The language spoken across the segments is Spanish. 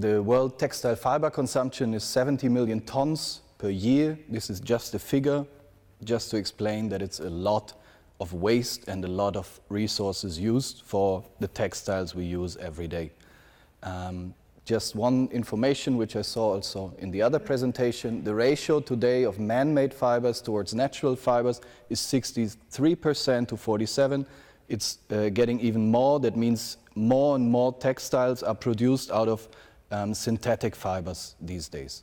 the world textile fiber consumption is 70 million tons per year. This is just a figure, just to explain that it's a lot of waste and a lot of resources used for the textiles we use every day. Just one information which I saw also in the other presentation, the ratio today of man-made fibers towards natural fibers is 63% to 47%. It's getting even more. That means more and more textiles are produced out of synthetic fibers these days.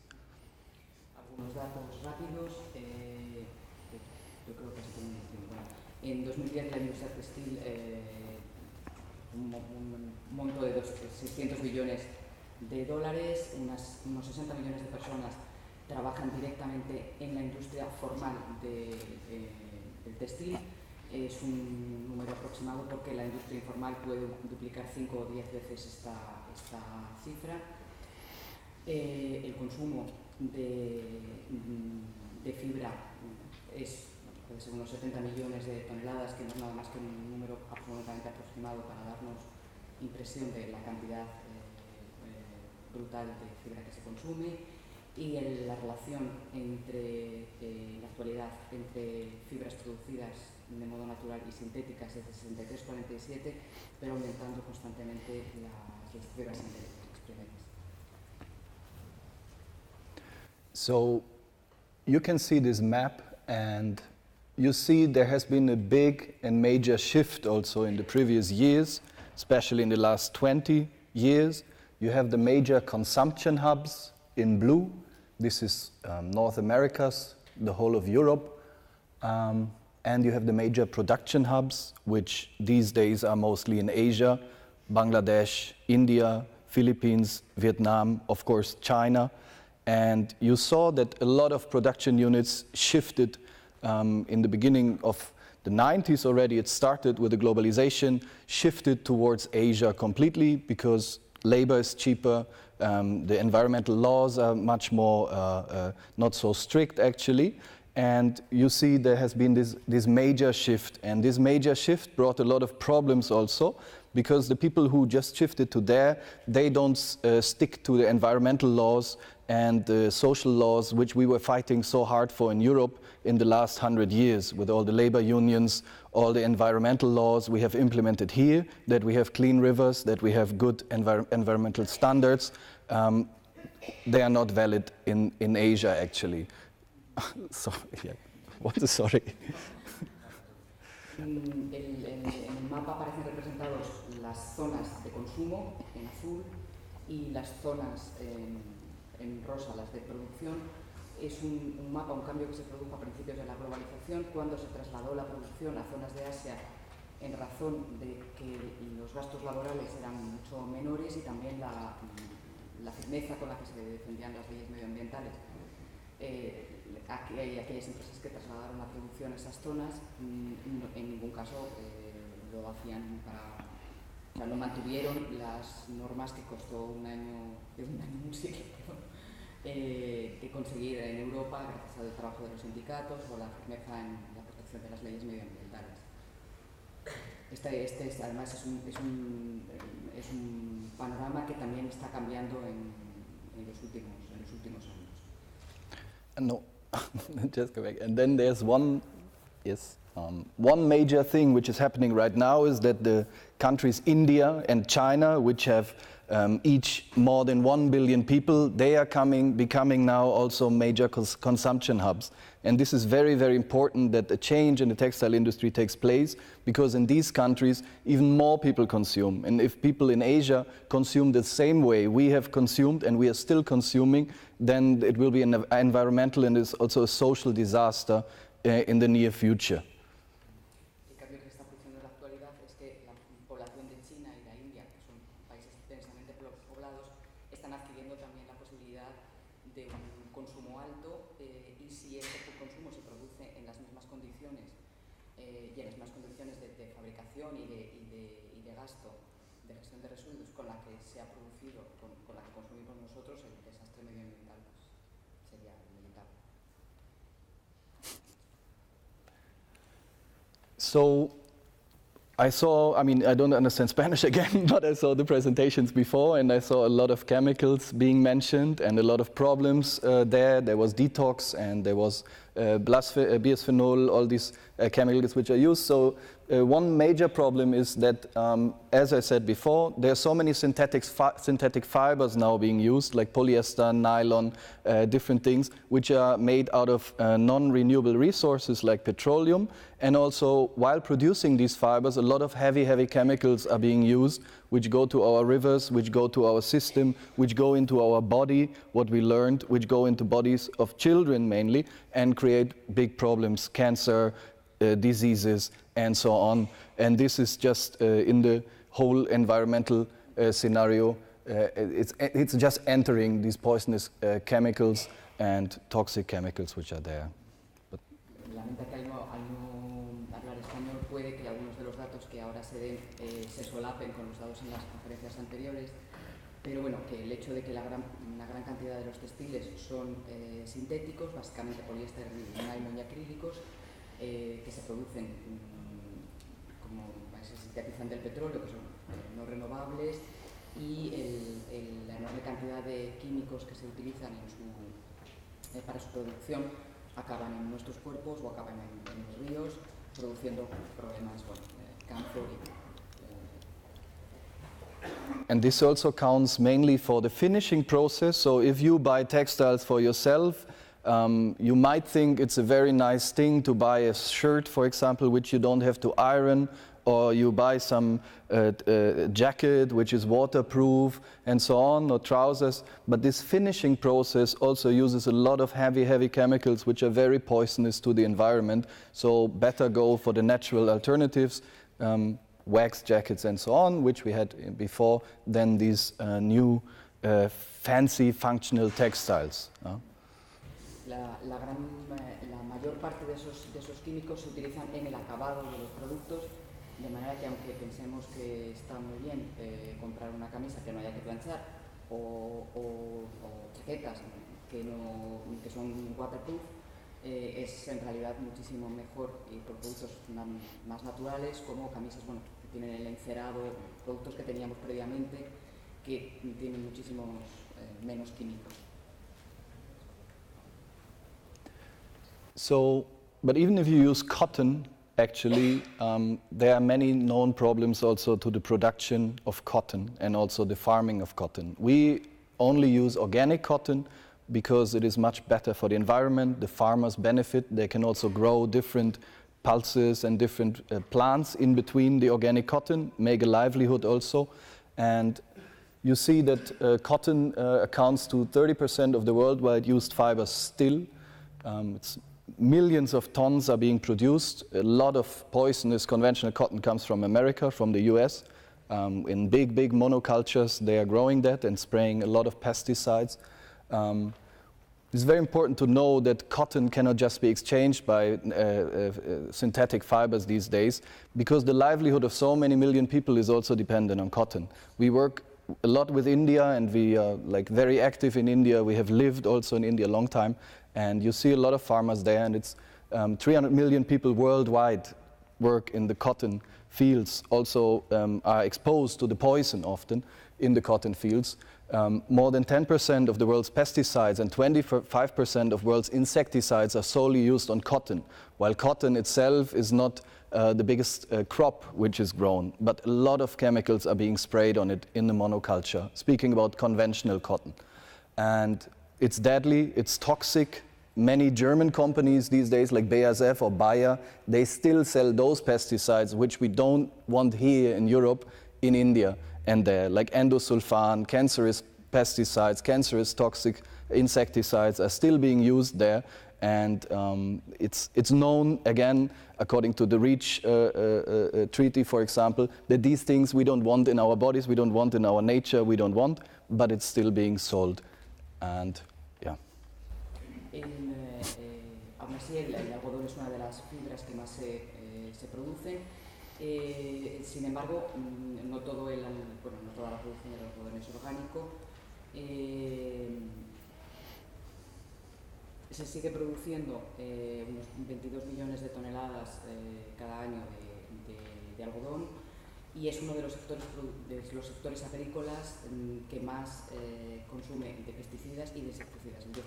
Algunos datos rápidos. Yo creo que se tiene en 2010 la industria textil un monto de 600 billones de dólares, unos 60 millones de personas trabajan directamente en la industria formal del textil. Es un número aproximado porque la industria informal puede duplicar 5 o 10 veces esta cifra. El consumo de fibra puede ser unos 70 millones de toneladas, que no es nada más que un número absolutamente aproximado para darnos impresión de la cantidad brutal de fibra que se consume, y la relación entre, en la actualidad, entre fibras producidas de modo natural y sintéticas es de 63-47, pero aumentando constantemente las fibras sintéticas. So you can see this map, and you see there has been a big and major shift also in the previous years, especially in the last 20 years. You have the major consumption hubs in blue. This is North America's, the whole of Europe. And you have the major production hubs, which these days are mostly in Asia, Bangladesh, India, Philippines, Vietnam, of course, China. And you saw that a lot of production units shifted in the beginning of the 90s already. It started with the globalization, shifted towards Asia completely because labor is cheaper, the environmental laws are much more not so strict actually, and you see there has been this major shift, and this major shift brought a lot of problems also, because the people who just shifted to there, they don't stick to the environmental laws and the social laws which we were fighting so hard for in Europe in the last 100 years, with all the labor unions, all the environmental laws we have implemented here, that we have clean rivers, that we have good environmental standards. They are not valid in Asia actually. Sorry, yeah. What is sorry? En el mapa aparecen representados las zonas de consumo en azul y las zonas en rosa, las de producción. Es un mapa, un cambio que se produjo a principios de la globalización, cuando se trasladó la producción a zonas de Asia en razón de que los gastos laborales eran mucho menores y también la firmeza con la que se defendían las leyes medioambientales. Aquellas empresas que trasladaron la producción a esas zonas en ningún caso lo hacían o sea, no mantuvieron las normas que costó un siglo, que conseguir en Europa gracias al trabajo de los sindicatos o la firmeza en la protección de las leyes medioambientales. Este además es un panorama que también está cambiando en los últimos años. No, just go back. And then there's one major thing which is happening right now is that the countries India and China, which have each more than 1 billion people, they are becoming now also major consumption hubs. And this is very, very important that a change in the textile industry takes place, because in these countries even more people consume. And if people in Asia consume the same way we have consumed and we are still consuming, then it will be an environmental and is also a social disaster in the near future. So I saw, I mean, I don't understand Spanish again, but I saw the presentations before and I saw a lot of chemicals being mentioned and a lot of problems there. There was detox and there was bisphenol, all these chemicals which are used. So one major problem is that, as I said before, there are so many synthetic fibers now being used, like polyester, nylon, different things, which are made out of non-renewable resources like petroleum. And also, while producing these fibers, a lot of heavy chemicals are being used, which go to our rivers, which go to our system, which go into our body, what we learned, which go into bodies of children mainly, and create big problems, cancer, diseases, and so on. And this is just in the whole environmental scenario. It's just entering these poisonous chemicals and toxic chemicals which are there. Lamenta que al no hablar español puede que algunos de los datos que ahora se den se solapen con los dados en las conferencias anteriores, pero bueno, que el hecho de que una gran cantidad de los textiles son sintéticos, básicamente poliéster, nylon y acrílicos, que se producen como se sintetizan del petróleo, que son no renovables, y la enorme cantidad de químicos que se utilizan para su producción acaban en nuestros cuerpos o acaban en los ríos, produciendo problemas, cáncer And this also counts mainly for the finishing process. So if you buy textiles for yourself, you might think it's a very nice thing to buy a shirt, for example, which you don't have to iron, or you buy some jacket which is waterproof and so on, or trousers. But this finishing process also uses a lot of heavy chemicals which are very poisonous to the environment. So better go for the natural alternatives, wax jackets and so on, which we had before, than these new fancy functional textiles. La mayor parte de esos químicos se utilizan en el acabado de los productos, de manera que aunque pensemos que está muy bien comprar una camisa que no haya que planchar o chaquetas que son waterproof, es en realidad muchísimo mejor ir por productos más naturales, como camisas que tienen el encerado, productos que teníamos previamente que tienen muchísimos menos químicos. So, but even if you use cotton, actually, there are many known problems also to the production of cotton and also the farming of cotton. We only use organic cotton because it is much better for the environment. The farmers benefit. They can also grow different pulses and different plants in between the organic cotton, make a livelihood also. And you see that cotton accounts to 30% of the worldwide used fibers still. It's millions of tons are being produced. A lot of poisonous conventional cotton comes from America, from the US. In big monocultures, they are growing that and spraying a lot of pesticides. It's very important to know that cotton cannot just be exchanged by synthetic fibers these days, because the livelihood of so many million people is also dependent on cotton. We work a lot with India, and we are very active in India. We have lived also in India a long time, and you see a lot of farmers there, and it's 300 million people worldwide work in the cotton fields, also are exposed to the poison often in the cotton fields. More than 10% of the world's pesticides and 25% of world's insecticides are solely used on cotton, while cotton itself is not the biggest crop which is grown, but a lot of chemicals are being sprayed on it in the monoculture, speaking about conventional cotton. And it's deadly, it's toxic. Many German companies these days, like BASF or Bayer, they still sell those pesticides which we don't want here in Europe, in India and there, like endosulfan, cancerous pesticides, cancerous toxic insecticides are still being used there. And it's known, again, according to the REACH treaty, for example, that these things we don't want in our bodies, we don't want in our nature, we don't want, but it's still being sold. And yeah. Aún así, el algodón es una de las fibras que más se producen. Sin embargo, no toda la producción del algodón es orgánico. Se sigue produciendo unos 22 millones de toneladas cada año de de algodón, y es uno de los sectores agrícolas que más consume de pesticidas y de insecticidas, el 10%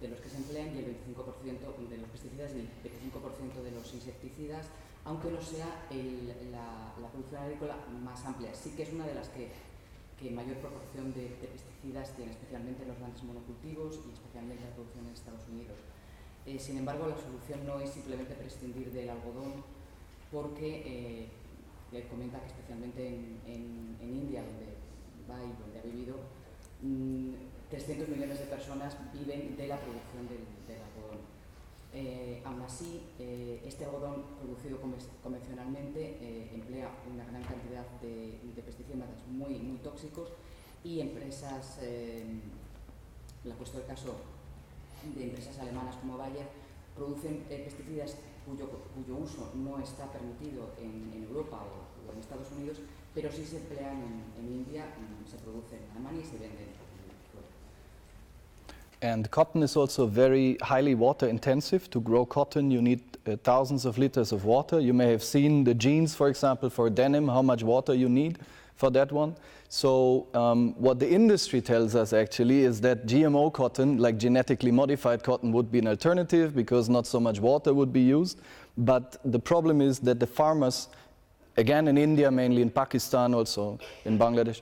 de los que se emplean y el 25% de los pesticidas y el 25% de los insecticidas, aunque no sea la producción agrícola más amplia. Sí que es una de las que mayor proporción de pesticidas tiene, especialmente los grandes monocultivos y especialmente la producción en Estados Unidos. Sin embargo, la solución no es simplemente prescindir del algodón, porque él comenta que especialmente en India, donde va y donde ha vivido, 300 millones de personas viven de la producción del algodón. Aún así, este algodón producido convencionalmente emplea una gran cantidad de pesticidas muy tóxicos, y empresas, le he puesto el caso de empresas alemanas como Bayer, producen pesticidas cuyo uso no está permitido en Europa o en Estados Unidos, pero sí se emplean en India, se producen en Alemania y se venden. And cotton is also very highly water intensive. To grow cotton, you need thousands of liters of water. You may have seen the jeans, for example, for denim, how much water you need for that one. So what the industry tells us actually is that GMO cotton, like genetically modified cotton, would be an alternative because not so much water would be used. But the problem is that the farmers, again in India, mainly in Pakistan, also in Bangladesh,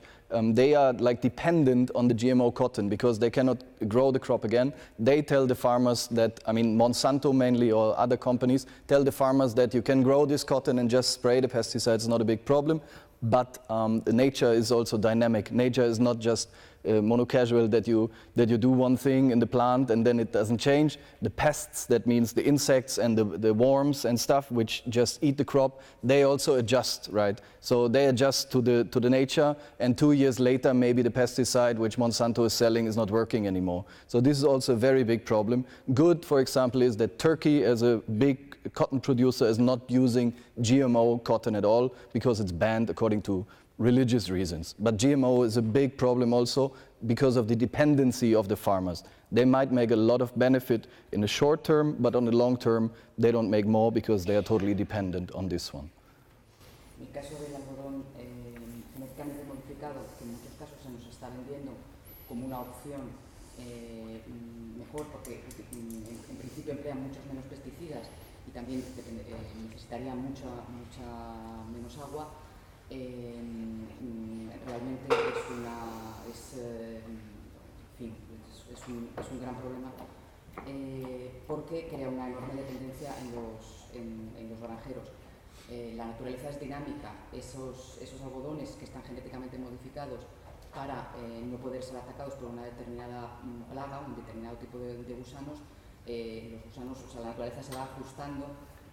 they are like dependent on the GMO cotton because they cannot grow the crop again. They tell the farmers that, I mean Monsanto mainly or other companies, tell the farmers that you can grow this cotton and just spray the pesticides, not a big problem. But nature is also dynamic. Nature is not just monocasual, that you do one thing in the plant and then it doesn't change. The pests, that means the insects and the worms and stuff which just eat the crop, they also adjust, right? So they adjust to the nature, and 2 years later maybe the pesticide which Monsanto is selling is not working anymore. So this is also a very big problem. Good, for example, is that Turkey, as a big cotton producer, is not using GMO cotton at all because it's banned according to religious reasons. But GMO is a big problem also because of the dependency of the farmers. They might make a lot of benefit in the short term, but on the long term they don't make more because they are totally dependent on this one. En el caso del algodón genéticamente modificado, que en muchos casos se nos está vendiendo como una opción mejor, porque en principio emplea muchos menos pesticidas y también necesitaría mucha menos agua, realmente es un gran problema, porque crea una enorme dependencia en los granjeros. La naturaleza es dinámica. Esos algodones que están genéticamente modificados para no poder ser atacados por una determinada plaga, un determinado tipo de gusanos, los gusanos, o sea, la naturaleza se va ajustando,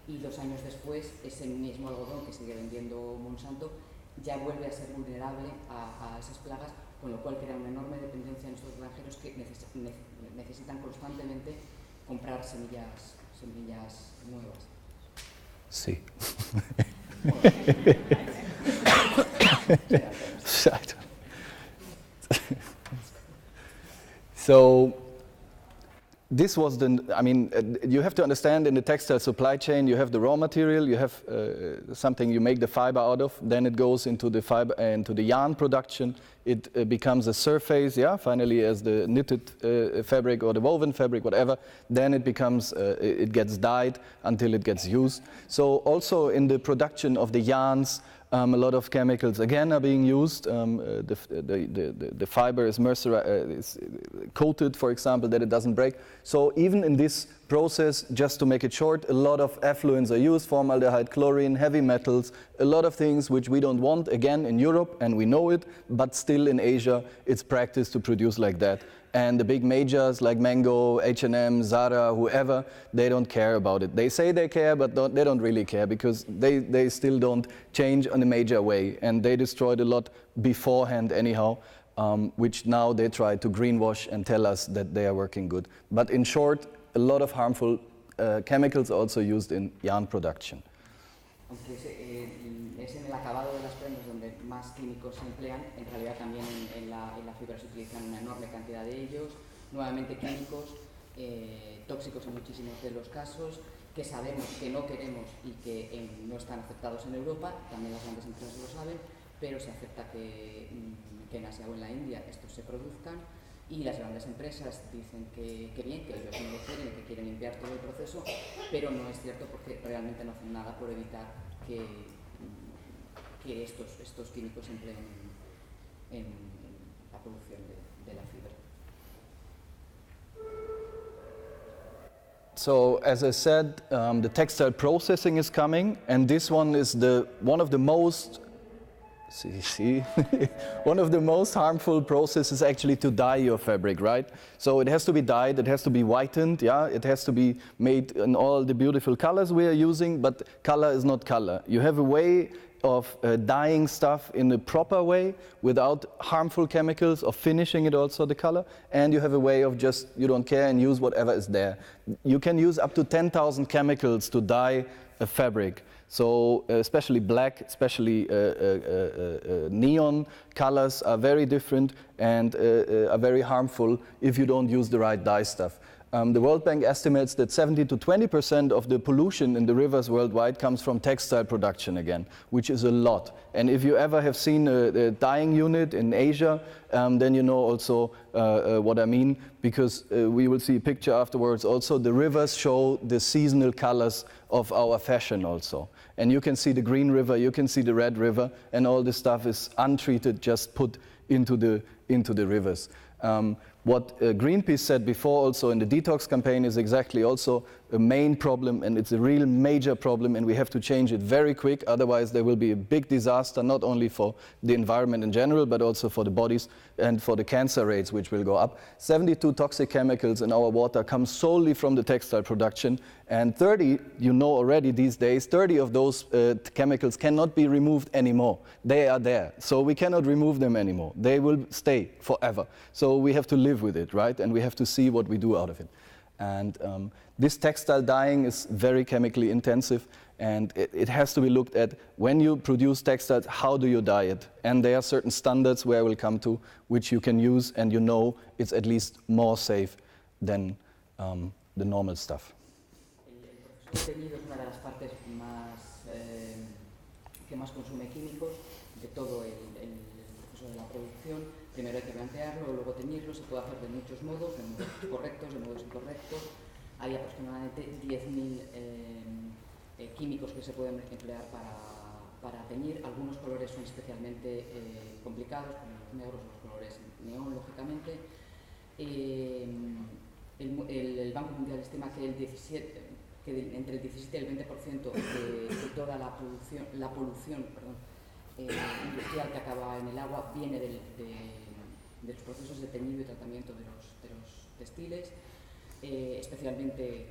y 2 años después ese mismo algodón que sigue vendiendo Monsanto ya vuelve a ser vulnerable a esas plagas, con lo cual crea una enorme dependencia en estos granjeros que necesitan constantemente comprar semillas nuevas. Sí. So this was you have to understand, in the textile supply chain you have the raw material, you have something you make the fiber out of, then it goes into the fiber, into the yarn production, it becomes a surface, finally as the knitted fabric or the woven fabric, whatever, then it becomes, it gets dyed until it gets used. So also in the production of the yarns, a lot of chemicals again are being used. The fiber is coated, for example, that it doesn't break. So even in this process, just to make it short, a lot of effluents are used, formaldehyde, chlorine, heavy metals, a lot of things which we don't want, again, in Europe, and we know it, but still in Asia, it's practiced to produce like that. And the big majors like Mango, H&M, Zara, whoever, they don't care about it. They say they care, but they don't really care because they still don't change in a major way. And they destroyed a lot beforehand anyhow, which now they try to greenwash and tell us that they are working good. But in short, a lot of harmful chemicals also used in yarn production. Aunque es en el acabado de las prendas donde más químicos se emplean, en realidad también en la fibra se utilizan una enorme cantidad de ellos, nuevamente químicos, tóxicos en muchísimos de los casos, que sabemos que no queremos y que no están aceptados en Europa, también las grandes empresas lo saben, pero se acepta que en Asia o en la India estos se produzcan, y las grandes empresas dicen que bien, que ellos no lo quieren y que quieren limpiar todo el proceso, pero no es cierto porque realmente no hacen nada por evitar que estos químicos se empleen en la producción de la fibra. So, as I said, the textile processing is coming, and this one is one of the most one of the most harmful processes actually to dye your fabric, right? So it has to be dyed, it has to be whitened, yeah, it has to be made in all the beautiful colors we are using, but color is not color. You have a way of dyeing stuff in a proper way without harmful chemicals, of finishing it also the color, and you have a way of just, you don't care and use whatever is there. You can use up to 10,000 chemicals to dye a fabric. So especially black, especially neon colors are very different and are very harmful if you don't use the right dye stuff. The World Bank estimates that 70 to 20% of the pollution in the rivers worldwide comes from textile production again, which is a lot. And if you ever have seen a dyeing unit in Asia, then you know also what I mean, because we will see a picture afterwards also. The rivers show the seasonal colors of our fashion also. And you can see the green river, you can see the red river, and all this stuff is untreated, just put into the rivers. What Greenpeace said before also in the detox campaign is exactly also a main problem, and it's a real major problem, and we have to change it very quick, otherwise there will be a big disaster, not only for the environment in general, but also for the bodies and for the cancer rates, which will go up. 72 toxic chemicals in our water come solely from the textile production, and 30, you know already these days, 30 of those chemicals cannot be removed anymore. They are there, so we cannot remove them anymore. They will stay forever. So we have to live with it, right? And we have to see what we do out of it. And this textile dyeing is very chemically intensive, and it has to be looked at when you produce textiles, how do you dye it? And there are certain standards where I will come to, which you can use, and you know it's at least more safe than the normal stuff. El proceso de teñido es una de las partes que más consume químicos de todo el proceso de la producción. Primero hay que blanquearlo, luego teñirlo. Se puede hacer de muchos modos, de modos correctos, de modos incorrectos. Hay aproximadamente 10.000 químicos que se pueden emplear para teñir. Algunos colores son especialmente complicados, como los negros o los colores neón, lógicamente. El Banco Mundial estima que entre el 17 y el 20% de toda la polución industrial que acaba en el agua viene de los procesos de teñido y tratamiento de los textiles. Especialmente,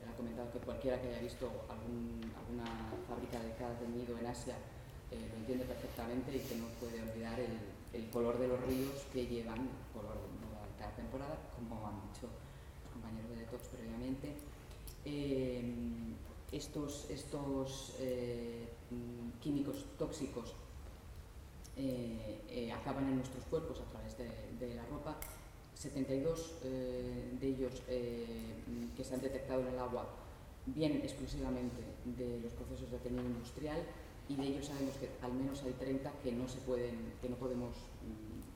ha comentado que cualquiera que haya visto alguna fábrica dedicada a teñido en Asia lo entiende perfectamente, y que no puede olvidar el color de los ríos, que llevan color de moda cada temporada, como han dicho los compañeros de Detox previamente. Estos químicos tóxicos acaban en nuestros cuerpos a través de la ropa. 72 de ellos que se han detectado en el agua vienen exclusivamente de los procesos de teñido industrial, y de ellos sabemos que al menos hay 30 que no podemos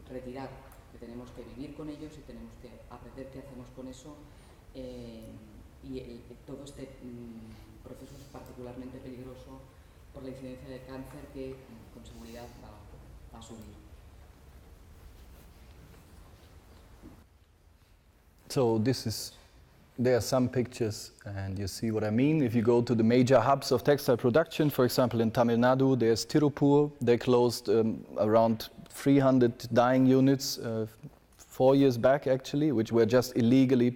retirar, que tenemos que vivir con ellos y tenemos que aprender qué hacemos con eso. Todo este proceso es particularmente peligroso por la incidencia de cáncer, que con seguridad va a subir. So there are some pictures, and you see what I mean. If you go to the major hubs of textile production, for example in Tamil Nadu, there's Tirupur. They closed around 300 dyeing units 4 years back, actually, which were just illegally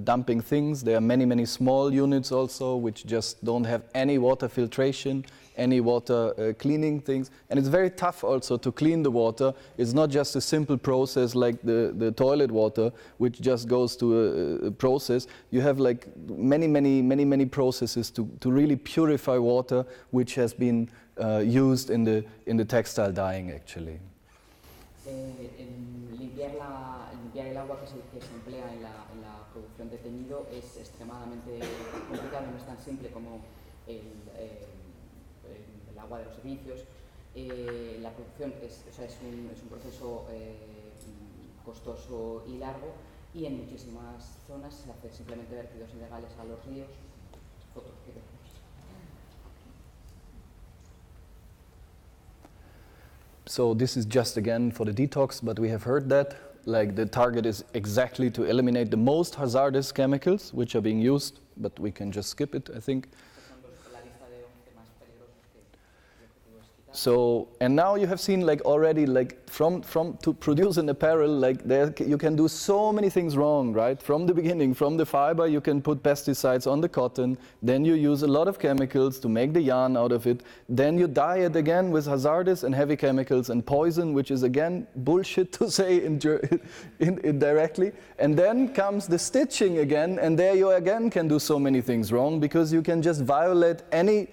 dumping things. There are many small units also, which just don't have any water filtration, any water cleaning things. And it's very tough also to clean the water. It's not just a simple process like the toilet water, which just goes to a process. You have like many processes to really purify water, which has been used in the textile dyeing, actually. Limpiar el agua que se emplea en la producción de teñido es extremadamente complicado, no es tan simple como el agua de los servicios. La producción es un proceso costoso y largo, y en muchísimas zonas se hace simplemente vertidos ilegales a los ríos. Fotos que vemos. So this is just again for the detox, but we have heard that like the target is exactly to eliminate the most hazardous chemicals which are being used, but we can just skip it, I think. So, and now you have seen like already like from to produce an apparel, like there you can do so many things wrong, right? From the beginning, from the fiber you can put pesticides on the cotton, then you use a lot of chemicals to make the yarn out of it, then you dye it again with hazardous and heavy chemicals and poison, which is again bullshit to say indirectly, and then comes the stitching again, and there you again can do so many things wrong because you can just violate any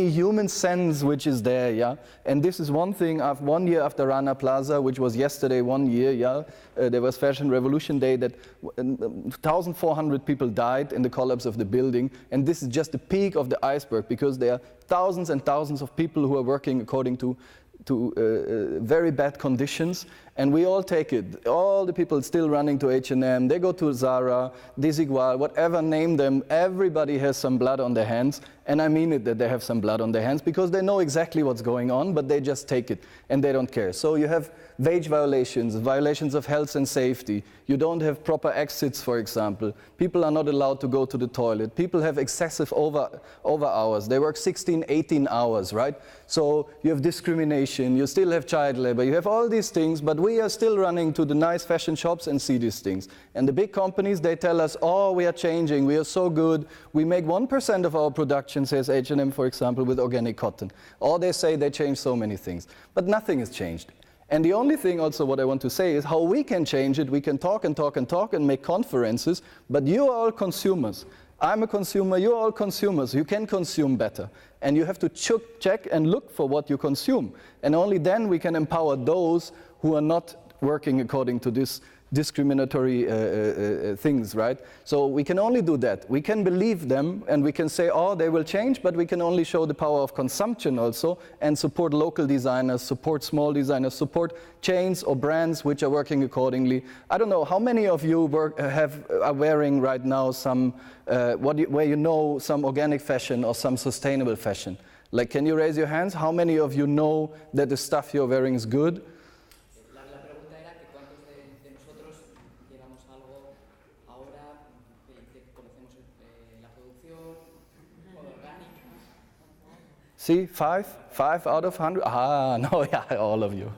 human sense which is there, yeah. And this is one thing. 1 year after Rana Plaza, which was yesterday, 1 year, yeah, there was Fashion Revolution Day that 1,400 people died in the collapse of the building, and this is just the peak of the iceberg because there are thousands and thousands of people who are working according to very bad conditions, and we all take it. All the people still running to H&M, they go to Zara, Desigual, whatever, name them, everybody has some blood on their hands, and I mean it that they have some blood on their hands because they know exactly what's going on, but they just take it, and they don't care. So you have wage violations, violations of health and safety, you don't have proper exits, for example, people are not allowed to go to the toilet, people have excessive over hours, they work 16, 18 hours, right? So you have discrimination, you still have child labor, you have all these things, but we are still running to the nice fashion shops and see these things. And the big companies, they tell us, oh, we are changing, we are so good, we make 1% of our production, says H&M, for example, with organic cotton. Or they say they change so many things, but nothing has changed. And the only thing also what I want to say is how we can change it. We can talk and talk and talk and make conferences, but you are all consumers. I'm a consumer, you're all consumers. You can consume better. And you have to check and look for what you consume. And only then we can empower those who are not working according to this discriminatory things, right? So we can only do that. We can believe them and we can say, oh, they will change, but we can only show the power of consumption also and support local designers, support small designers, support chains or brands which are working accordingly. I don't know, how many of you are wearing right now some, where you know some organic fashion or some sustainable fashion? Like, can you raise your hands? How many of you know that the stuff you're wearing is good? See, five out of 100? Ah, no, yeah, all of you,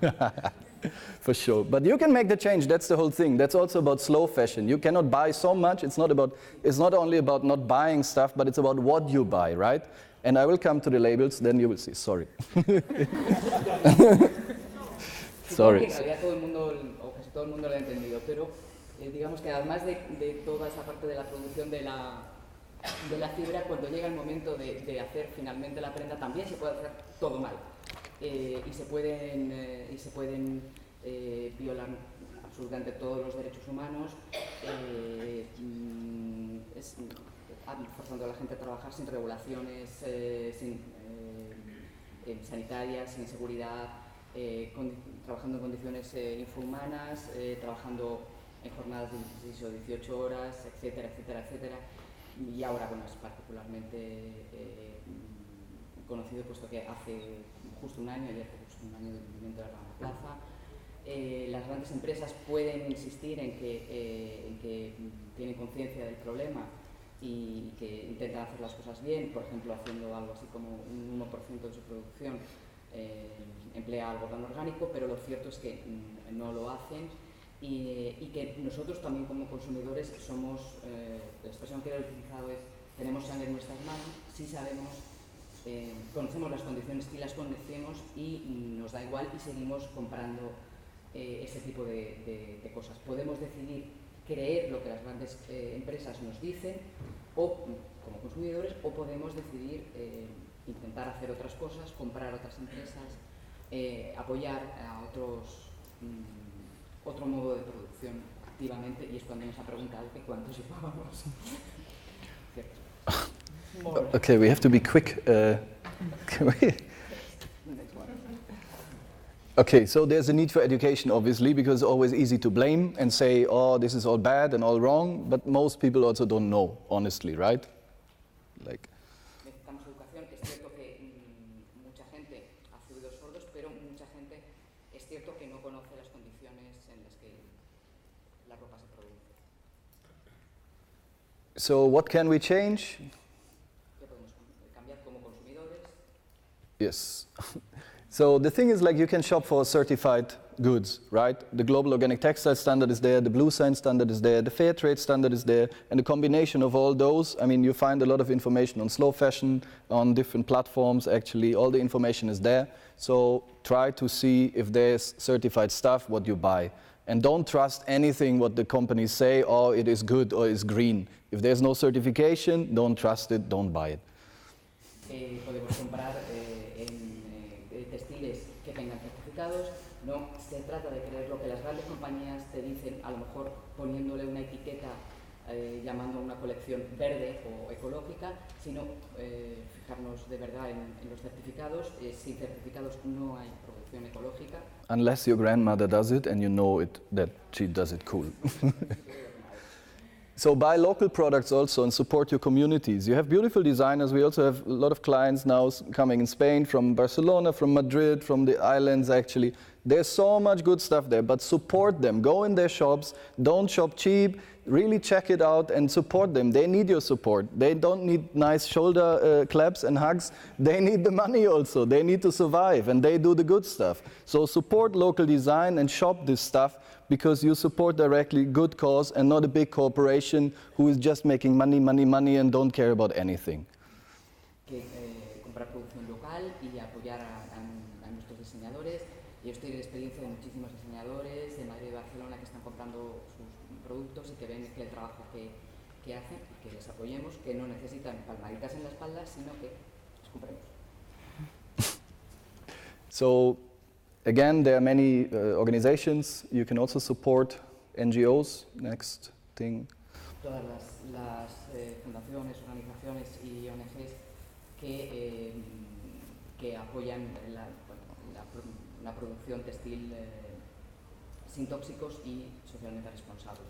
for sure. But you can make the change, that's the whole thing. That's also about slow fashion. You cannot buy so much, it's not only about not buying stuff, but it's about what you buy, right? And I will come to the labels, then you will see, sorry. Sorry. En realidad todo el mundo, o casi todo el mundo lo ha entendido, pero digamos que además de toda esa parte de la producción de la fibra, cuando llega el momento de hacer finalmente la prenda, también se puede hacer todo mal. Y se pueden violar absolutamente todos los derechos humanos, forzando a la gente a trabajar sin regulaciones sanitarias, sin seguridad, trabajando en condiciones infrahumanas, trabajando en jornadas de 16 o 18 horas, etcétera, etcétera, etcétera. Y ahora, bueno, es particularmente conocido puesto que hace justo un año, ayer fue justo un año del movimiento de la Rana Plaza. Las grandes empresas pueden insistir en que tienen conciencia del problema y que intentan hacer las cosas bien, por ejemplo, haciendo algo así como un 1% de su producción emplea algodón orgánico, pero lo cierto es que no lo hacen. Y que nosotros también como consumidores somos, la expresión que he utilizado es, tenemos sangre en nuestras manos, sí sabemos, conocemos las condiciones, sí las conocemos y nos da igual y seguimos comprando ese tipo de cosas. Podemos decidir creer lo que las grandes empresas nos dicen o como consumidores, o podemos decidir intentar hacer otras cosas, comprar otras empresas, apoyar a otro modo de producción activamente y es cuando nos ha preguntado que cuántos llevábamos. ¿Cierto? Okay, we have to be quick. Can we? Okay, so there's a need for education, obviously, because it's always easy to blame and say, oh, this is all bad and all wrong, but most people also don't know, honestly, right? Like. Necesitamos educación. Es cierto que mucha gente hace oídos sordos, pero mucha gente es cierto que no conoce las condiciones en las que la ropa se produce. So what can we change? ¿Qué podemos cambiar como consumidores? Yes. So the thing is, like, you can shop for certified goods, right? The Global Organic Textile Standard is there, the Blue Sign Standard is there, the Fair Trade Standard is there, and the combination of all those, I mean, you find a lot of information on slow fashion, on different platforms, actually, all the information is there. So try to see if there's certified stuff, what you buy. And don't trust anything what the companies say, oh, it is good or it's green. If there's no certification, don't trust it, don't buy it. Podemos comprar textiles que tengan certificados. No se trata de creer lo que las grandes compañías te dicen, a lo mejor poniéndole una etiqueta llamando a una colección verde o ecológica, sino fijarnos de verdad en los certificados. Sin certificados no hay producción ecológica. Unless your grandmother does it and you know it, that she does it cool. So buy local products also and support your communities. You have beautiful designers. We also have a lot of clients now coming in Spain, from Barcelona, from Madrid, from the islands actually. There's so much good stuff there, but support them. Go in their shops. Don't shop cheap. Really check it out and support them. They need your support. They don't need nice shoulder claps and hugs. They need the money also. They need to survive, and they do the good stuff. So support local design and shop this stuff, because you support directly good cause and not a big corporation who is just making money, money, money and don't care about anything. Comprar producción local y apoyar a nuestros diseñadores. Yo estoy de experiencia de muchísimos diseñadores de Madrid y Barcelona que están comprando sus productos y que ven que el trabajo que hacen, que les apoyemos, que no necesitan palmaditas en la espalda, sino que los compremos. So, again, there are many organizations. You can also support NGOs. Next thing. Todas las fundaciones, organizaciones y ONGs que apoyan la producción textil sin tóxicos y socialmente responsable.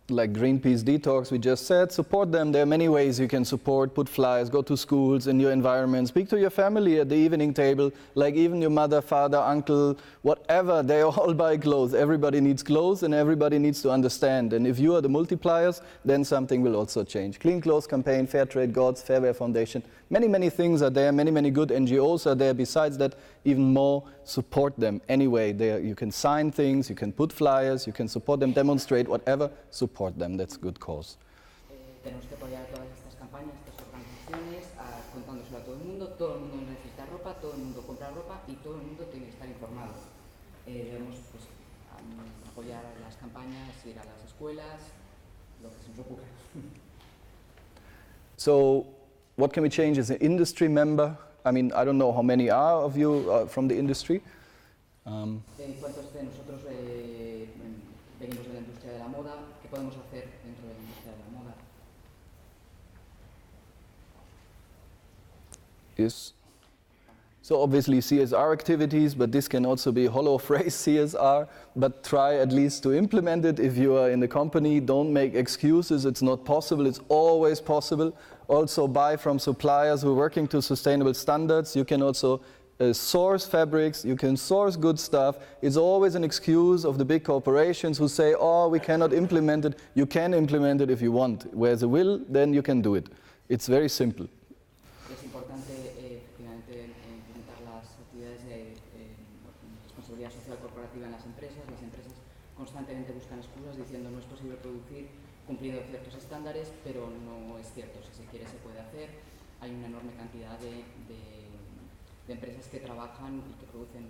Like Greenpeace Detox, we just said, support them. There are many ways you can support. Put flyers, go to schools, in your environment. Speak to your family at the evening table, like even your mother, father, uncle, whatever. They all buy clothes. Everybody needs clothes and everybody needs to understand. And if you are the multipliers, then something will also change. Clean Clothes Campaign, Fair Trade Gods, Fairwear Foundation. Many, many things are there. Many, many good NGOs are there. Besides that, even more, support them. Anyway, there you can sign things, you can put flyers, you can support them, demonstrate, whatever. Support them. That's a good cause. Tenemos que apoyar todas estas campañas, estas organizaciones, contándoselo a todo el mundo. Todo el mundo necesita ropa, todo el mundo compra ropa y todo el mundo tiene que estar informado. Debemos pues, apoyar las campañas, ir a las escuelas, lo que se nos ocurra. So, what can we change as an industry member? I mean, I don't know how many are of you from the industry. ¿Cuántos de nosotros venimos de la industria de la moda? ¿Qué podemos hacer dentro de la industria de la moda? Yes. So obviously CSR activities, but this can also be a hollow phrase, CSR, but try at least to implement it if you are in the company. Don't make excuses, it's not possible, it's always possible. Also buy from suppliers who are working to sustainable standards. You can also source fabrics, you can source good stuff. It's always an excuse of the big corporations who say, oh, we cannot implement it. You can implement it if you want. Where there's a will, then you can do it. It's very simple. Es importante efectivamente implementar las actividades de responsabilidad social corporativa en las empresas. Las empresas constantemente buscan excusas diciendo no es posible producir cumpliendo ciertos estándares, pero no es cierto. Si se quiere se puede hacer. Hay una enorme cantidad de empresas que trabajan y que producen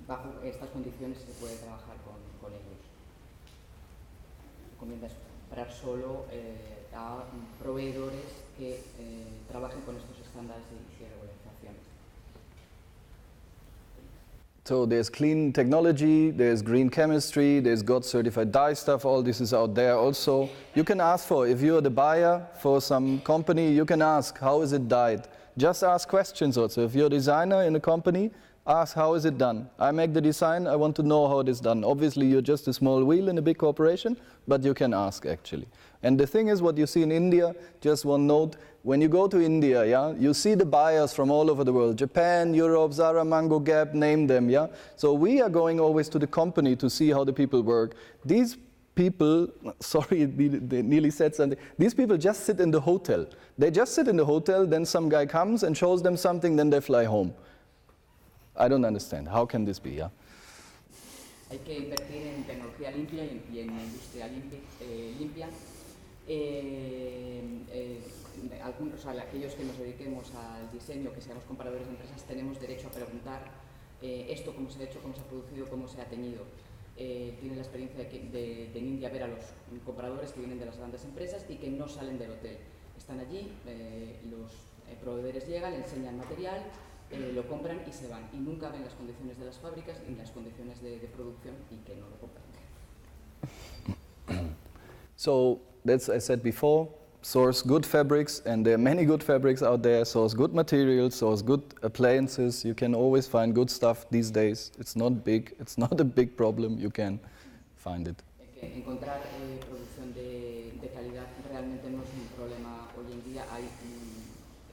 bajo estas condiciones y se puede trabajar con ellos. Recomienda comprar solo a proveedores que trabajen con estos estándares y regularizaciones. So there's clean technology, there's green chemistry, there's God certified dye stuff, all this is out there also. You can ask for, if you're the buyer for some company, you can ask, how is it dyed? Just ask questions also. If you're a designer in a company, ask, how is it done? I make the design, I want to know how it is done. Obviously you're just a small wheel in a big corporation, but you can ask actually. And the thing is, what you see in India, just one note, when you go to India, yeah, you see the buyers from all over the world, Japan, Europe, Zara, Mango, Gap, name them, yeah. So we are going always to the company to see how the people work. These people, sorry, they nearly said something, these people just sit in the hotel. They just sit in the hotel, then some guy comes and shows them something, then they fly home. I don't understand. How can this be, yeah? Hay que invertir en tecnología limpia y en industria limpia. Aquellos que nos dediquemos al diseño, que seamos comparadores de empresas, tenemos derecho a preguntar esto cómo se ha hecho, cómo se ha producido, cómo se ha teñido. Tienen la experiencia de en India ver a los comparadores que vienen de las grandes empresas y que no salen del hotel. Están allí, los proveedores llegan, le enseñan material, lo compran y se van. Y nunca ven las condiciones de las fábricas ni las condiciones de producción y que no lo compran. So that's, I said before, source good fabrics, and there are many good fabrics out there. Source good materials, source good appliances. You can always find good stuff these days. It's not big, it's not a big problem. You can find it. Encontrar producción de calidad realmente no es un problema hoy en día. Hay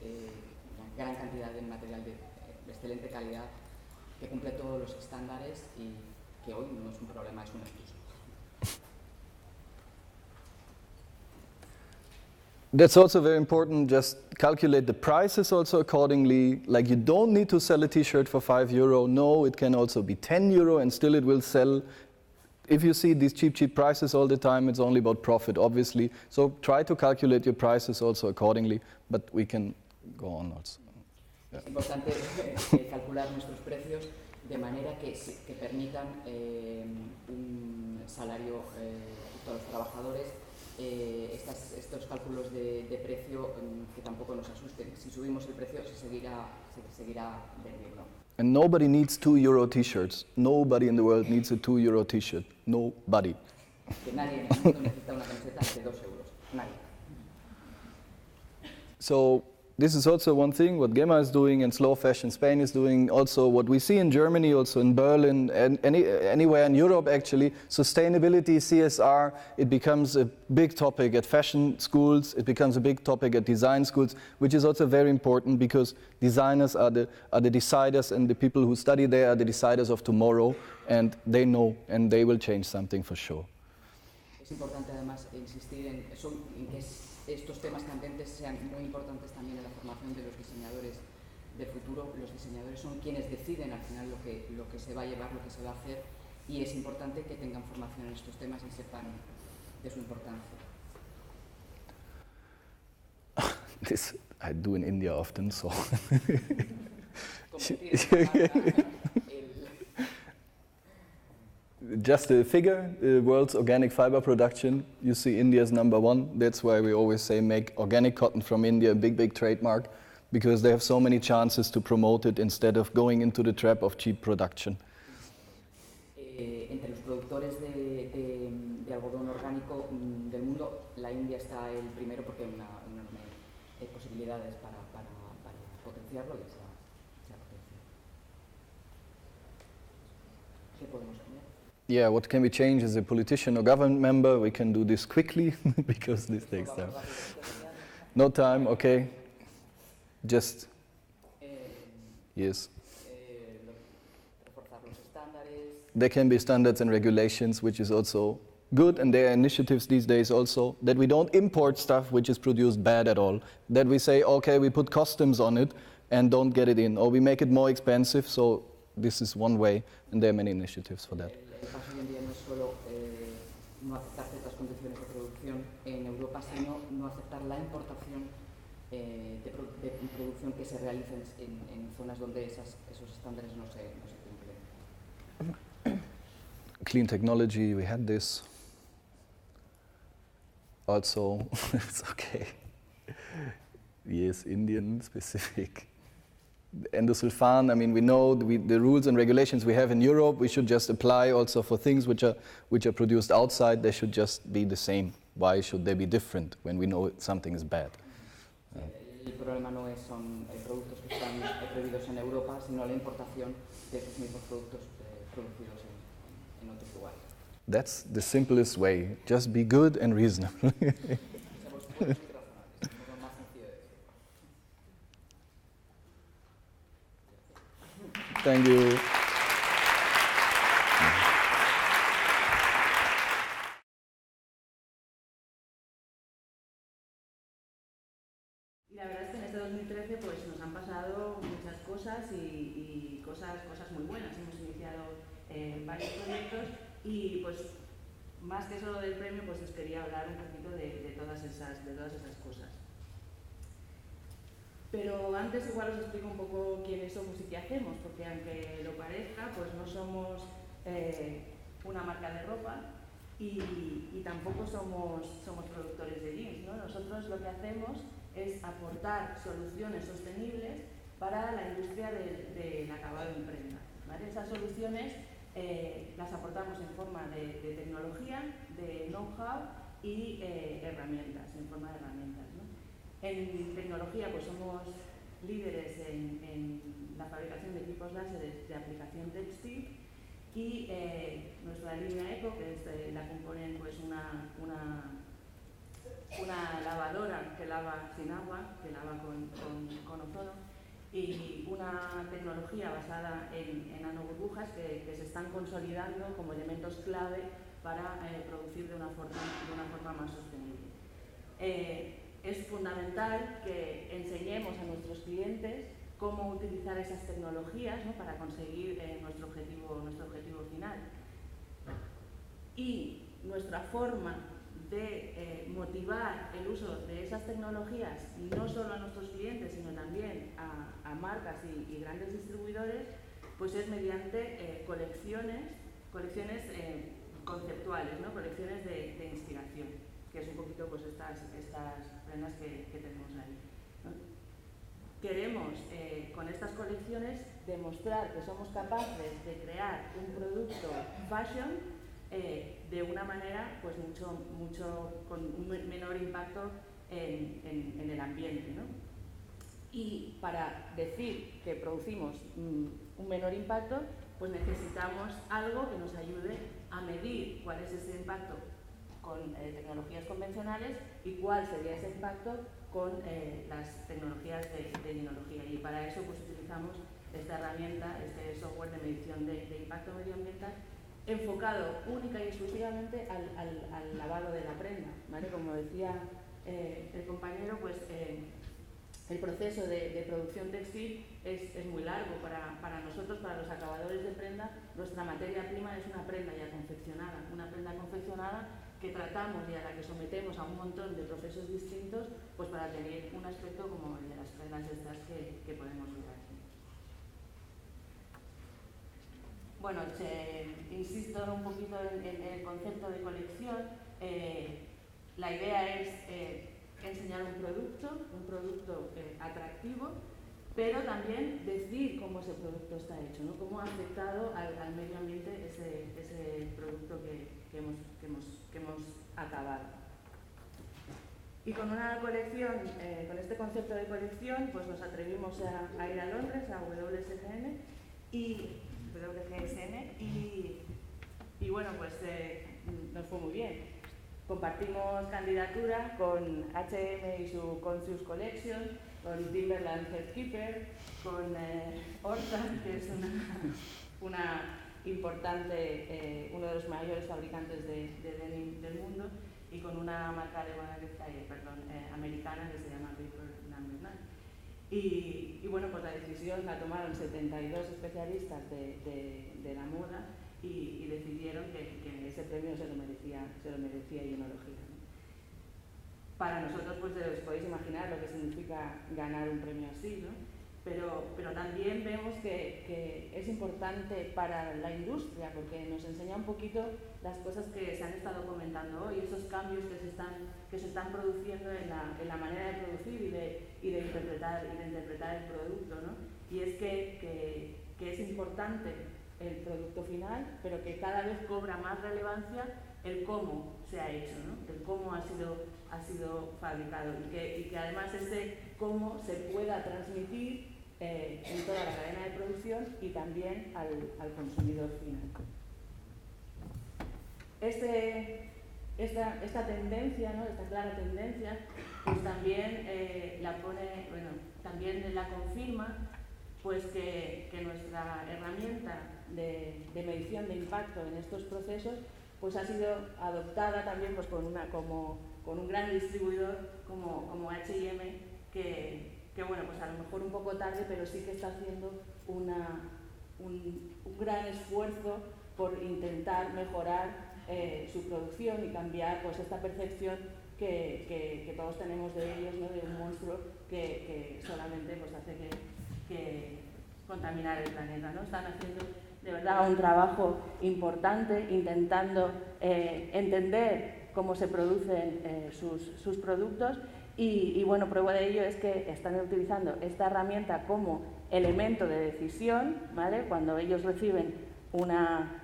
una gran cantidad de material de excelente calidad que cumple todos los estándares y que hoy no es un problema, es una excusa. That's also very important, just calculate the prices also accordingly. Like, you don't need to sell a t-shirt for €5. No, it can also be €10 and still it will sell. If you see these cheap prices all the time, it's only about profit, obviously. So try to calculate your prices also accordingly, but we can go on also. Yeah. Es importante calcular nuestros precios de manera que permitan un salario justo a los trabajadores. Estos cálculos de precio que tampoco nos asusten. Si subimos el precio se seguirá vendiendo. And nobody needs €2 t-shirts. Nobody in the world needs a €2 t-shirt. Nobody. Que nadie en el mundo necesita una camiseta de €2. Nadie. So this is also one thing what Gemma is doing and Slow Fashion Spain is doing. Also what we see in Germany, also in Berlin, and anywhere in Europe actually, sustainability, CSR, it becomes a big topic at fashion schools, it becomes a big topic at design schools, which is also very important because designers are the deciders, and the people who study there are the deciders of tomorrow, and they know and they will change something for sure. Es importante además insistir en que estos temas candentes sean muy importantes también en la formación de los diseñadores del futuro. Los diseñadores son quienes deciden al final lo que se va a llevar, lo que se va a hacer, y es importante que tengan formación en estos temas y sepan de su importancia. This I do in India often, so. Just a figure, world's organic fiber production, you see India's #1. That's why we always say make organic cotton from India a big trademark, because they have so many chances to promote it instead of going into the trap of cheap production. Entre los productores de algodón orgánico del mundo, la India está el primero porque hay una enorme posibilidades para potenciarlo y se ha potenciado. ¿Qué podemos cambiar? Yeah, what can we change as a politician or government member? We can do this quickly because this takes time. No time, okay. Just, yes. There can be standards and regulations, which is also good, and there are initiatives these days also that we don't import stuff which is produced bad at all. That we say, okay, we put customs on it and don't get it in, or we make it more expensive, so this is one way, and there are many initiatives for that. El paso hoy en día no es solo no aceptar ciertas condiciones de producción en Europa, sino no aceptar la importación de producción que se realice en zonas donde esos estándares no se cumplen. Clean technology, we had this. Also, it's okay. Yes, Indian specific. endosulfan, I mean, we know the rules and regulations we have in Europe, we should just apply also for things which are produced outside. They should just be the same. Why should they be different when we know something is bad? El problema no son productos que están prohibidos en Europa, sino la importación de esos mismos productos producidos en otros lugares. That's the simplest way. Just be good and reasonable. Thank you. Y la verdad es que en este 2013 pues, nos han pasado muchas cosas y cosas muy buenas. Hemos iniciado varios proyectos y pues más que solo del premio pues os quería hablar un poquito de todas esas cosas. Pero antes igual os explico un poco quiénes somos y qué hacemos, porque aunque lo parezca, pues no somos una marca de ropa y tampoco somos productores de jeans, ¿no? Nosotros lo que hacemos es aportar soluciones sostenibles para la industria del acabado en prenda, ¿vale? Esas soluciones las aportamos en forma de tecnología, de know-how y herramientas, en forma de herramientas, ¿no? En tecnología pues somos líderes en la fabricación de equipos láseres de aplicación textil y nuestra línea Eco, que la componen pues una lavadora que lava sin agua, que lava con ozono, y una tecnología basada en nanoburbujas que se están consolidando como elementos clave para producir de una forma más sostenible. Es fundamental que enseñemos a nuestros clientes cómo utilizar esas tecnologías, ¿no? Para conseguir nuestro objetivo final. Y nuestra forma de motivar el uso de esas tecnologías no solo a nuestros clientes, sino también a marcas y grandes distribuidores, pues es mediante colecciones conceptuales, ¿no? Colecciones de inspiración, que es un poquito pues estas prendas que tenemos ahí, ¿no? Queremos con estas colecciones demostrar que somos capaces de crear un producto fashion de una manera pues con un menor impacto en el ambiente, ¿no? Y para decir que producimos un menor impacto, pues necesitamos algo que nos ayude a medir cuál es ese impacto con tecnologías convencionales y cuál sería ese impacto con las tecnologías de jeanología. Y para eso pues utilizamos esta herramienta, este software de medición de impacto medioambiental, enfocado única y exclusivamente al lavado de la prenda, ¿vale? Como decía el compañero, pues el proceso de producción textil es muy largo para nosotros, para los acabadores de prenda. Nuestra materia prima es una prenda ya confeccionada, que tratamos y a la que sometemos a un montón de procesos distintos, pues para tener un aspecto como el de las prendas estas que podemos ver aquí. Bueno, insisto un poquito en el concepto de colección. La idea es enseñar un producto atractivo, pero también decir cómo ese producto está hecho, ¿no? Cómo ha afectado al medio ambiente ese producto que hemos acabado. Y con una colección, con este concepto de colección, pues nos atrevimos a ir a Londres, a WGSN y bueno, pues nos fue muy bien. Compartimos candidatura con H&M y su Conscious Collection, con Timberland Headkeeper, con Horta, que es una importante, uno de los mayores fabricantes de denim del mundo, y con una marca de moda americana que se llama Paper No. 9. Y bueno, pues la decisión la tomaron 72 especialistas de la moda y decidieron que ese premio se lo merecía Jeanología, ¿no? Para nosotros, pues os podéis imaginar lo que significa ganar un premio así, ¿no? Pero también vemos que es importante para la industria, porque nos enseña un poquito las cosas que se han estado comentando hoy, esos cambios que se están produciendo en la manera de producir y de interpretar el producto, ¿no? y es que es importante el producto final, pero que cada vez cobra más relevancia el cómo se ha hecho, ¿no? El cómo ha sido fabricado y que además ese cómo se pueda transmitir en toda la cadena de producción y también al consumidor final. Esta tendencia, ¿no? Esta clara tendencia, pues también también la confirma, pues que nuestra herramienta de medición de impacto en estos procesos pues ha sido adoptada también pues con un gran distribuidor como H&M que bueno, pues a lo mejor un poco tarde, pero sí que está haciendo un gran esfuerzo por intentar mejorar su producción y cambiar pues esta percepción que todos tenemos de ellos, ¿no? De un monstruo que solamente pues hace que contaminar el planeta, ¿no? Están haciendo de verdad un trabajo importante intentando entender cómo se producen sus productos y bueno, prueba de ello es que están utilizando esta herramienta como elemento de decisión, ¿vale? Cuando ellos reciben una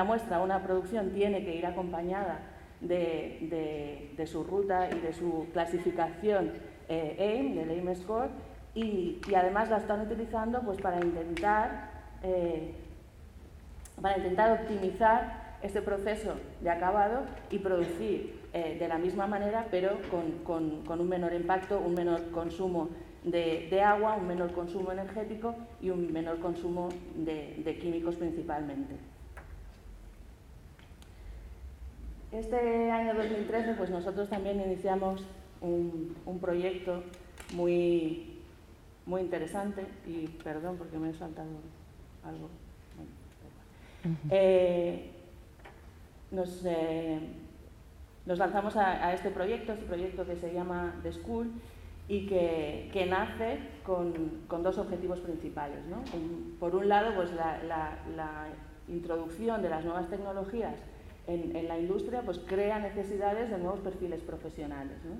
muestra, una producción tiene que ir acompañada de su ruta y de su clasificación AIM, del AIM Score, y además la están utilizando pues para intentar optimizar este proceso de acabado y producir de la misma manera, pero con un menor impacto, un menor consumo de agua, un menor consumo energético y un menor consumo de químicos principalmente. Este año 2013 pues nosotros también iniciamos un proyecto muy interesante y perdón porque me he saltado algo. Nos lanzamos a este proyecto que se llama The School y que nace con dos objetivos principales, ¿no? Por un lado, pues la introducción de las nuevas tecnologías en la industria pues crea necesidades de nuevos perfiles profesionales, ¿no?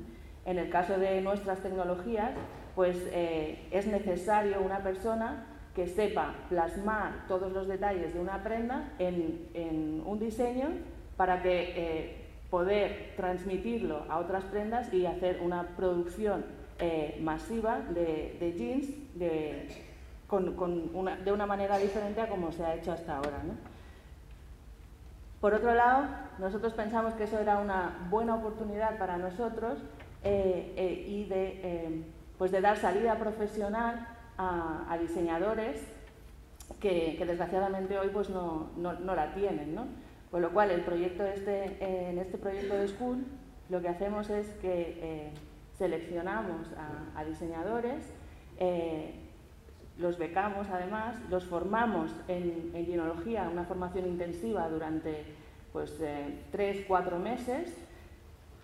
En el caso de nuestras tecnologías, pues es necesario una persona que sepa plasmar todos los detalles de una prenda en un diseño para que poder transmitirlo a otras prendas y hacer una producción masiva de jeans de una manera diferente a como se ha hecho hasta ahora, ¿no? Por otro lado, nosotros pensamos que eso era una buena oportunidad para nosotros y de dar salida profesional a diseñadores que desgraciadamente hoy pues no la tienen, ¿no? Con lo cual, en este proyecto de School, lo que hacemos es que seleccionamos a diseñadores, los becamos además, los formamos en Jeanología, una formación intensiva durante pues 3-4 meses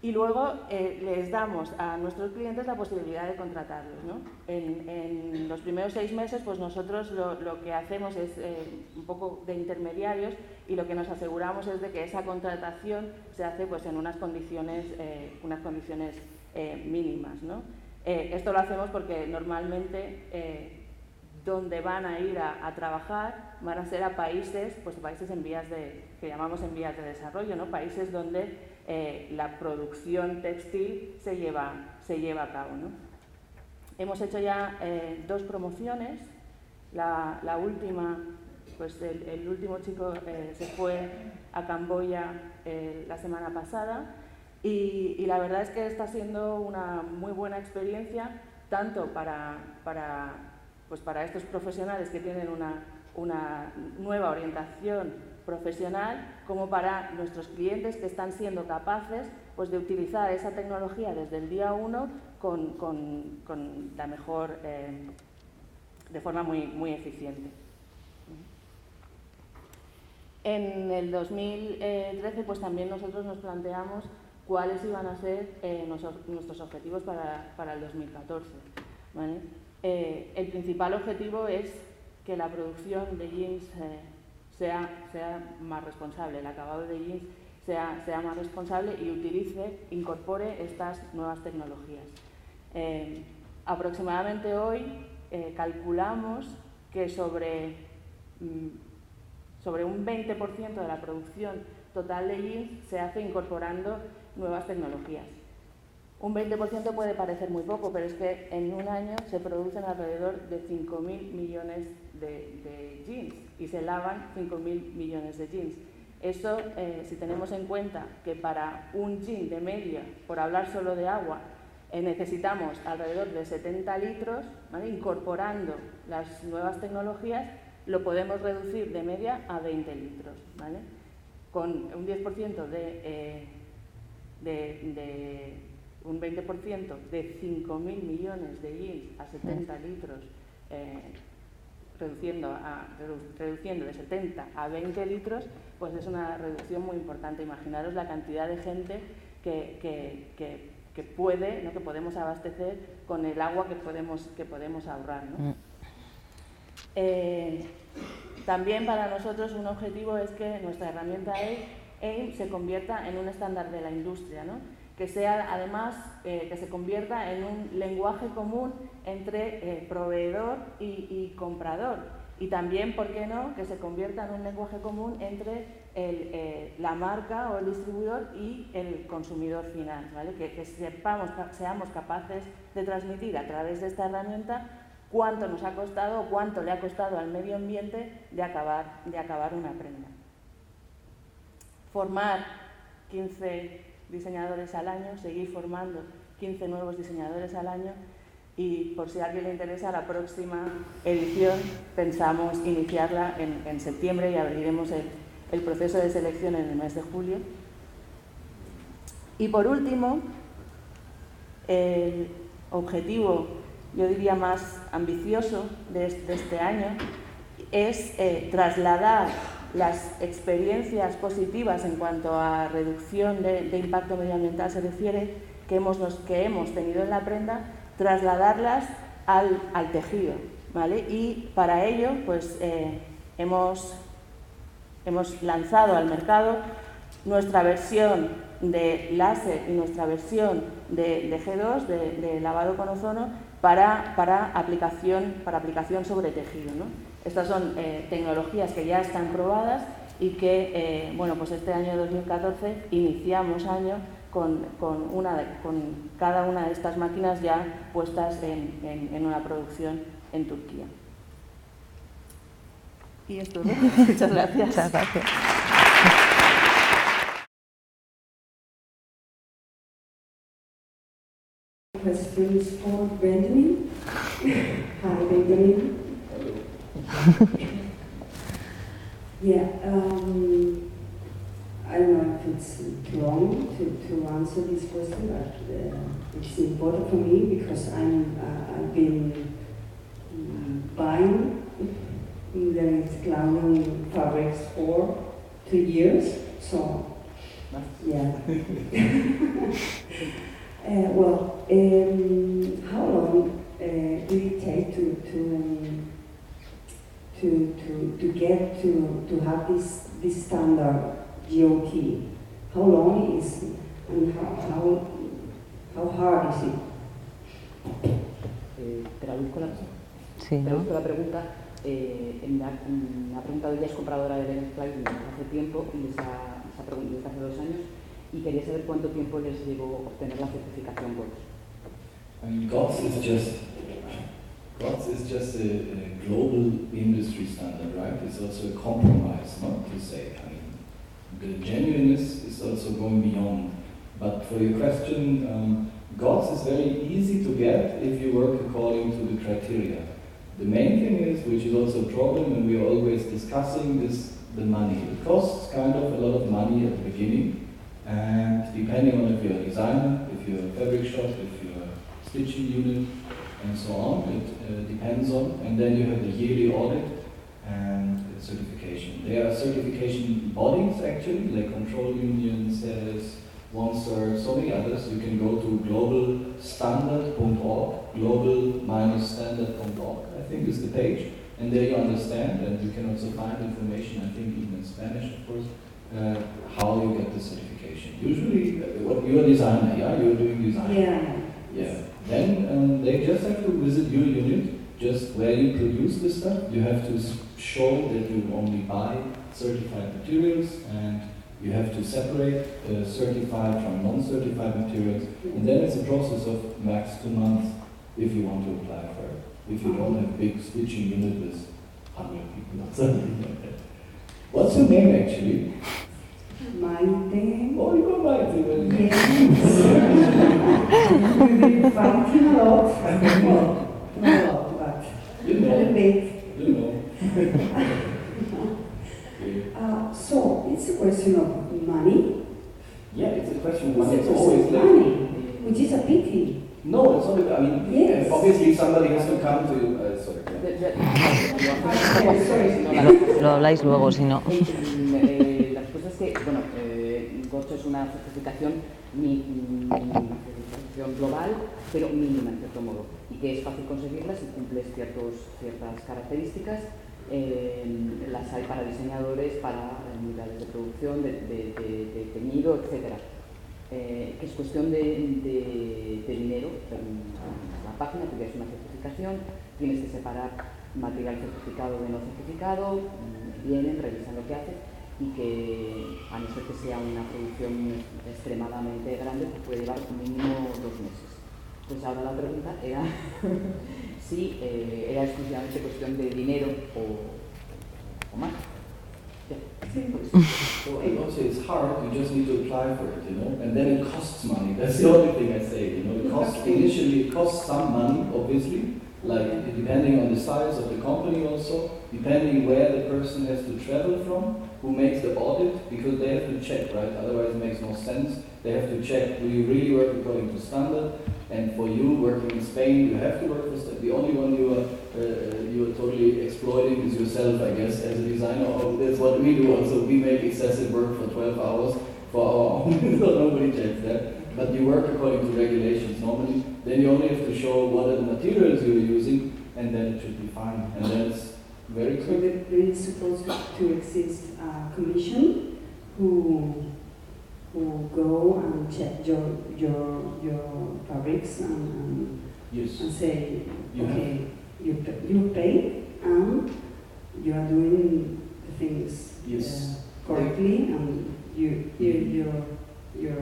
y luego les damos a nuestros clientes la posibilidad de contratarlos, ¿no? En los primeros 6 meses pues nosotros lo que hacemos es un poco de intermediarios y lo que nos aseguramos es de que esa contratación se hace pues en unas condiciones mínimas, ¿no? Esto lo hacemos porque normalmente donde van a ir a trabajar van a ser a países que llamamos en vías de desarrollo, ¿no? Países donde la producción textil se lleva a cabo, ¿no? Hemos hecho ya 2 promociones. La última, pues el último chico se fue a Camboya la semana pasada y la verdad es que está siendo una muy buena experiencia tanto para estos profesionales que tienen una nueva orientación profesional como para nuestros clientes que están siendo capaces pues, de utilizar esa tecnología desde el día 1 con la mejor, de forma muy eficiente. En el 2013 pues, también nosotros nos planteamos cuáles iban a ser nuestros objetivos para el 2014. ¿Vale? El principal objetivo es que la producción de jeans sea más responsable, el acabado de jeans sea más responsable y incorpore estas nuevas tecnologías. Aproximadamente hoy calculamos que sobre un 20% de la producción total de jeans se hace incorporando nuevas tecnologías. Un 20% puede parecer muy poco, pero es que en un año se producen alrededor de 5.000 millones de jeans y se lavan 5.000 millones de jeans. Eso, si tenemos en cuenta que para un jean de media, por hablar solo de agua, necesitamos alrededor de 70 litros, ¿vale? Incorporando las nuevas tecnologías, lo podemos reducir de media a 20 litros, ¿vale? Con un 10% un 20% de 5.000 millones de jeans a 70 litros, reduciendo de 70 a 20 litros, pues es una reducción muy importante. Imaginaros la cantidad de gente que puede, ¿no? Que podemos abastecer con el agua que podemos ahorrar, ¿no? También para nosotros un objetivo es que nuestra herramienta AIM se convierta en un estándar de la industria, ¿no? Que sea además, que se convierta en un lenguaje común entre proveedor y comprador. Y también, ¿por qué no?, que se convierta en un lenguaje común entre la marca o el distribuidor y el consumidor final, ¿vale? Que seamos capaces de transmitir a través de esta herramienta cuánto nos ha costado o cuánto le ha costado al medio ambiente de acabar una prenda. Formar 15 diseñadores al año, seguir formando 15 nuevos diseñadores al año y, por si a alguien le interesa, la próxima edición pensamos iniciarla en septiembre y abriremos el proceso de selección en el mes de julio. Y por último, el objetivo, yo diría más ambicioso de este año, es trasladar las experiencias positivas en cuanto a reducción de impacto medioambiental se refiere que hemos tenido en la prenda, trasladarlas al tejido, ¿vale? Y para ello, pues hemos lanzado al mercado nuestra versión de láser y nuestra versión de G2, de lavado con ozono, para aplicación sobre tejido, ¿no? Estas son tecnologías que ya están probadas y que, bueno, pues este año 2014 iniciamos año con cada una de estas máquinas ya puestas en una producción en Turquía. Y esto es todo. Muchas gracias. Muchas gracias. Questions for Benjamin? Hi, Benjamin. Yeah, I don't know if it's too long to answer this question, but it's important for me because I've been buying Lebenskleidung fabrics for 2 years, so yeah. How long did it take to get to have this standard GOT? How long is it, and how hard is it? Traduzco Sí, ¿no? la pregunta. Me ha preguntado, ella es compradora de Lebenskleidung hace tiempo, desde hace 2 años, y quería saber cuánto tiempo les llevó obtener la certificación GOTS. GOTS is just a global industry standard, right? It's also a compromise, not to say. I mean, the genuineness is also going beyond. But for your question, GOTS is very easy to get if you work according to the criteria. The main thing is, which is also a problem, and we are always discussing this, the money. It costs kind of a lot of money at the beginning, and depending on if you're a designer, if you're a fabric shop, if you're a stitching unit, and so on, it depends on, and then you have the yearly audit and certification. There are certification bodies actually, like Control Union, CES, OneCert, so many others. You can go to globalstandard.org, global-standard.org, I think is the page, and there you understand, and you can also find information, I think even in Spanish, of course, how you get the certification. Usually, you're a designer, yeah? You're doing design. Yeah. Yeah. Then they just have to visit your unit just where you produce the stuff. You have to show that you only buy certified materials, and you have to separate certified from non-certified materials, and then it's a process of max 2 months if you want to apply for it. If you don't have a big switching unit with 100 people or something like that. What's your name actually? Maite. Oh, you got Maite. Yes. We've been fighting a lot. Well, not a lot, but You know. a little bit. You know. So, it's a question of money. Yeah, it's a question of money. It's It's a always question of like, money, which is a pity. no, it's not. I mean, Yes. obviously somebody has to come to you. Sorry. Lo habláis luego, si no. La respuesta es que, bueno, Gocho es una certificación global, pero mínima en cierto modo, y que es fácil conseguirla si cumples ciertas características. Las hay para diseñadores, para unidades de producción, de teñido, etc. Que es cuestión de dinero. La página, tú ya es una certificación, tienes que separar material certificado de no certificado, vienen, revisan lo que haces, y que a no ser que sea una producción extremadamente grande, pues puede llevar mínimo 2 meses. Pues ahora la pregunta era si era exclusivamente cuestión de dinero o más. Well, also it's hard, you just need to apply for it, you know, and then it costs money. That's the only thing I say, you know. Initially it costs some money, obviously, like depending on the size of the company also, depending where the person has to travel from, who makes the audit, because they have to check, right? Otherwise it makes no sense. They have to check, do you really work according to standard? And for you working in Spain, you have to work for standard. The only one you are totally exploiting is yourself, I guess, as a designer. Oh, that's what we do also. We make excessive work for 12 hours for our own, so nobody checks that. But you work according to regulations normally. Then you only have to show what are the materials you're using, and then it should be fine. And then it's very So quick. there is supposed to exist a commission who go and check your fabrics and Yes. say, You okay, you pay and you are doing the things Yes. correctly, and your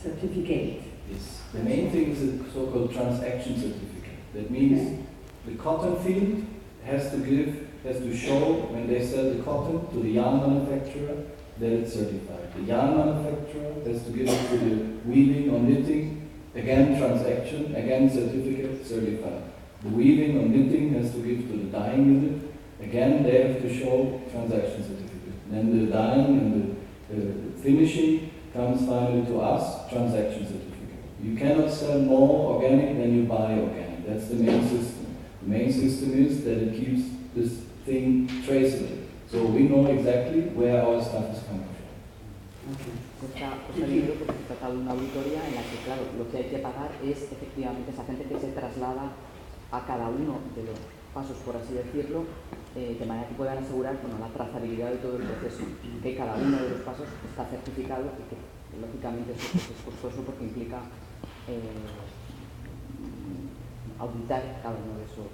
certificate. Yes. The main thing is a so-called transaction certificate. That means the cotton field has to show when they sell the cotton to the yarn manufacturer that it's certified. The yarn manufacturer has to give it to the weaving or knitting, again transaction, again certificate, certified. The weaving or knitting has to give to the dyeing unit, again they have to show transaction certificate. Then the dyeing and the finishing comes finally to us, transaction certificate. You cannot sell more organic than you buy organic. That's the main system. The main system is that it keeps this thing traceable. So we know exactly where our stuff is coming from. Cuesta dinero porque se trata de una auditoría en la que, claro, lo que hay que pagar es efectivamente esa gente que se traslada a cada uno de los pasos, por así decirlo, de manera que puedan asegurar, bueno, la trazabilidad de todo el proceso, que cada uno de los pasos está certificado y que lógicamente eso es costoso porque implica auditar cada uno de esos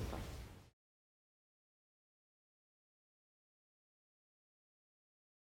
pasos.